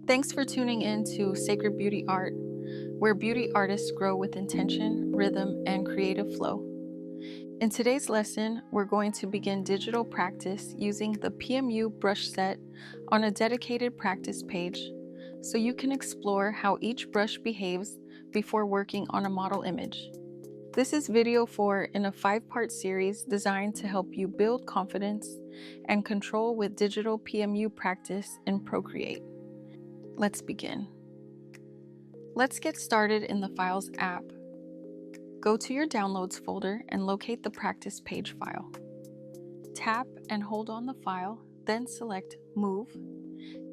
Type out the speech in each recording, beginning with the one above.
Thanks for tuning in to Sacred Beauty Art, where beauty artists grow with intention, rhythm, and creative flow. In today's lesson, we're going to begin digital practice using the PMU brush set on a dedicated practice page, so you can explore how each brush behaves before working on a model image. This is video 4 in a 5-part series designed to help you build confidence and control with digital PMU practice in Procreate. Let's begin. Let's get started in the Files app. Go to your Downloads folder and locate the practice page file. Tap and hold on the file, then select Move.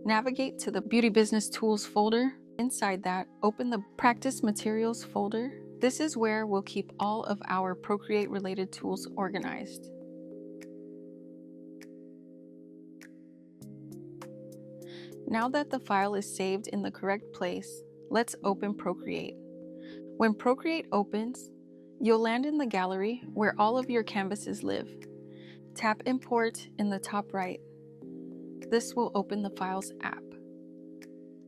Navigate to the Beauty Business Tools folder. Inside that, open the Practice Materials folder. This is where we'll keep all of our Procreate-related tools organized. Now that the file is saved in the correct place, let's open Procreate. When Procreate opens, you'll land in the gallery where all of your canvases live. Tap Import in the top right. This will open the Files app.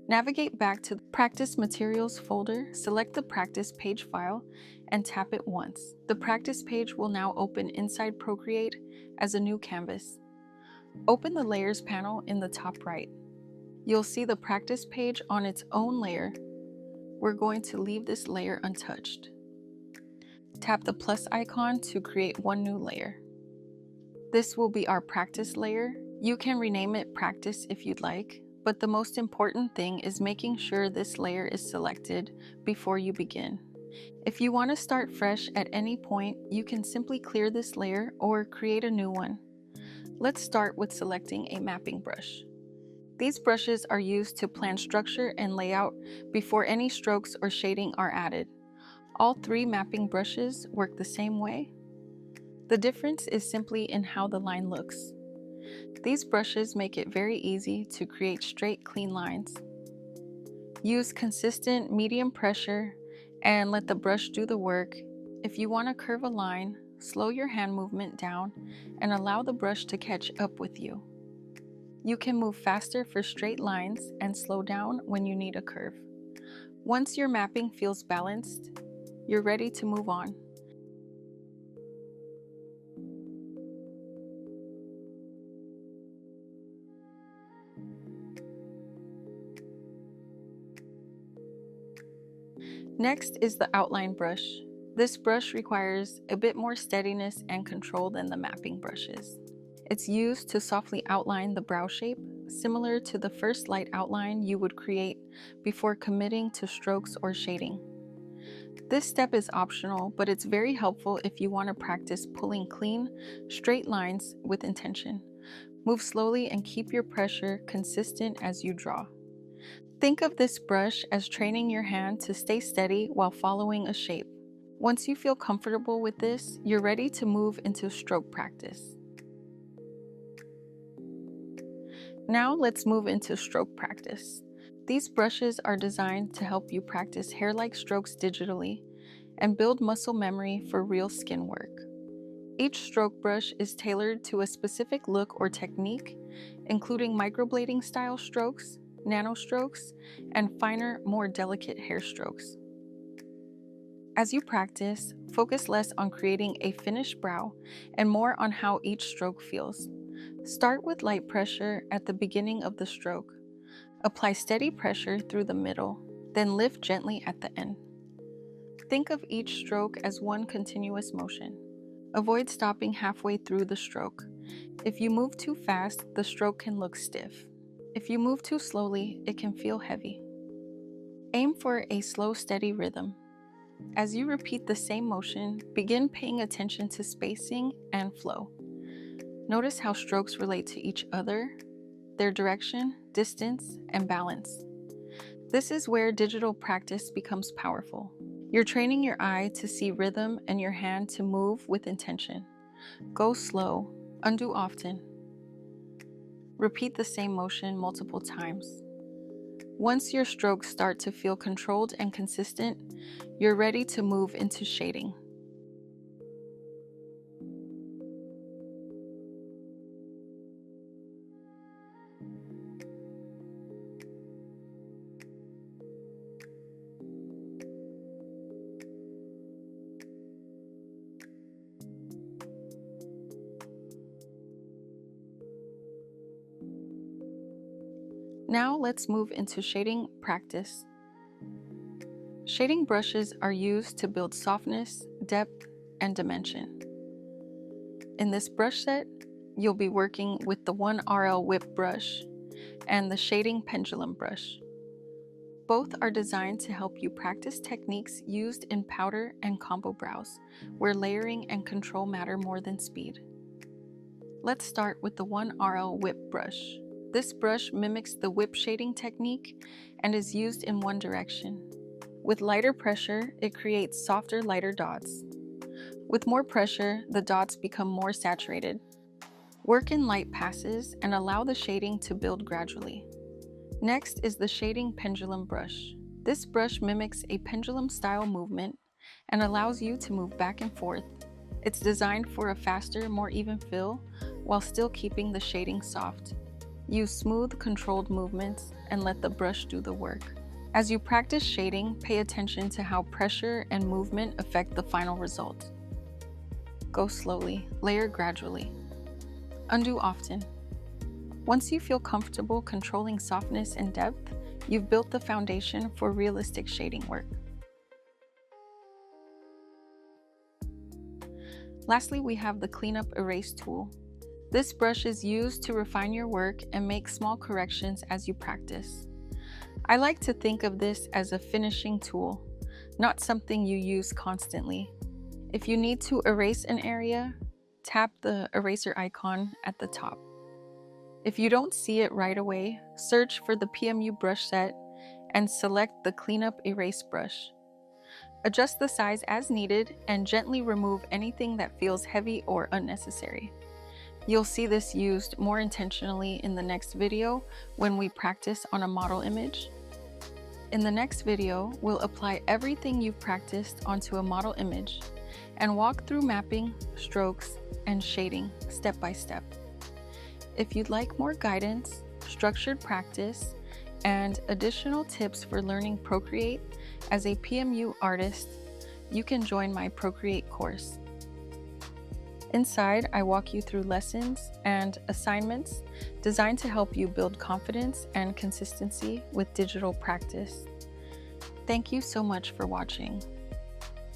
Navigate back to the Practice Materials folder, select the Practice Page file, and tap it once. The practice page will now open inside Procreate as a new canvas. Open the Layers panel in the top right. You'll see the practice page on its own layer. We're going to leave this layer untouched. Tap the plus icon to create one new layer. This will be our practice layer. You can rename it Practice if you'd like, but the most important thing is making sure this layer is selected before you begin. If you want to start fresh at any point, you can simply clear this layer or create a new one. Let's start with selecting a mapping brush. These brushes are used to plan structure and layout before any strokes or shading are added. All 3 mapping brushes work the same way. The difference is simply in how the line looks. These brushes make it very easy to create straight, clean lines. Use consistent medium pressure and let the brush do the work. If you want to curve a line, slow your hand movement down and allow the brush to catch up with you. You can move faster for straight lines and slow down when you need a curve. Once your mapping feels balanced, you're ready to move on. Next is the outline brush. This brush requires a bit more steadiness and control than the mapping brushes. It's used to softly outline the brow shape, similar to the first light outline you would create before committing to strokes or shading. This step is optional, but it's very helpful if you want to practice pulling clean, straight lines with intention. Move slowly and keep your pressure consistent as you draw. Think of this brush as training your hand to stay steady while following a shape. Once you feel comfortable with this, you're ready to move into stroke practice. Now let's move into stroke practice. These brushes are designed to help you practice hair-like strokes digitally and build muscle memory for real skin work. Each stroke brush is tailored to a specific look or technique, including microblading style strokes, nano strokes, and finer, more delicate hair strokes. As you practice, focus less on creating a finished brow and more on how each stroke feels. Start with light pressure at the beginning of the stroke. Apply steady pressure through the middle, then lift gently at the end. Think of each stroke as one continuous motion. Avoid stopping halfway through the stroke. If you move too fast, the stroke can look stiff. If you move too slowly, it can feel heavy. Aim for a slow, steady rhythm. As you repeat the same motion, begin paying attention to spacing and flow. Notice how strokes relate to each other, their direction, distance, and balance. This is where digital practice becomes powerful. You're training your eye to see rhythm and your hand to move with intention. Go slow, undo often. Repeat the same motion multiple times. Once your strokes start to feel controlled and consistent, you're ready to move into shading. Now let's move into shading practice. Shading brushes are used to build softness, depth, and dimension. In this brush set, you'll be working with the 1RL Whip brush and the Shading Pendulum brush. Both are designed to help you practice techniques used in powder and combo brows, where layering and control matter more than speed. Let's start with the 1RL Whip brush. This brush mimics the whip shading technique and is used in one direction. With lighter pressure, it creates softer, lighter dots. With more pressure, the dots become more saturated. Work in light passes and allow the shading to build gradually. Next is the Shading Pendulum brush. This brush mimics a pendulum-style movement and allows you to move back and forth. It's designed for a faster, more even fill while still keeping the shading soft. Use smooth, controlled movements and let the brush do the work. As you practice shading, pay attention to how pressure and movement affect the final result. Go slowly, layer gradually. Undo often. Once you feel comfortable controlling softness and depth, you've built the foundation for realistic shading work. Lastly, we have the Cleanup Erase tool. This brush is used to refine your work and make small corrections as you practice. I like to think of this as a finishing tool, not something you use constantly. If you need to erase an area, tap the eraser icon at the top. If you don't see it right away, search for the PMU brush set and select the Cleanup Erase brush. Adjust the size as needed and gently remove anything that feels heavy or unnecessary. You'll see this used more intentionally in the next video when we practice on a model image. In the next video, we'll apply everything you've practiced onto a model image and walk through mapping, strokes, and shading step by step. If you'd like more guidance, structured practice, and additional tips for learning Procreate as a PMU artist, you can join my Procreate course. Inside, I walk you through lessons and assignments designed to help you build confidence and consistency with digital practice. Thank you so much for watching.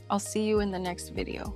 I'll see you in the next video.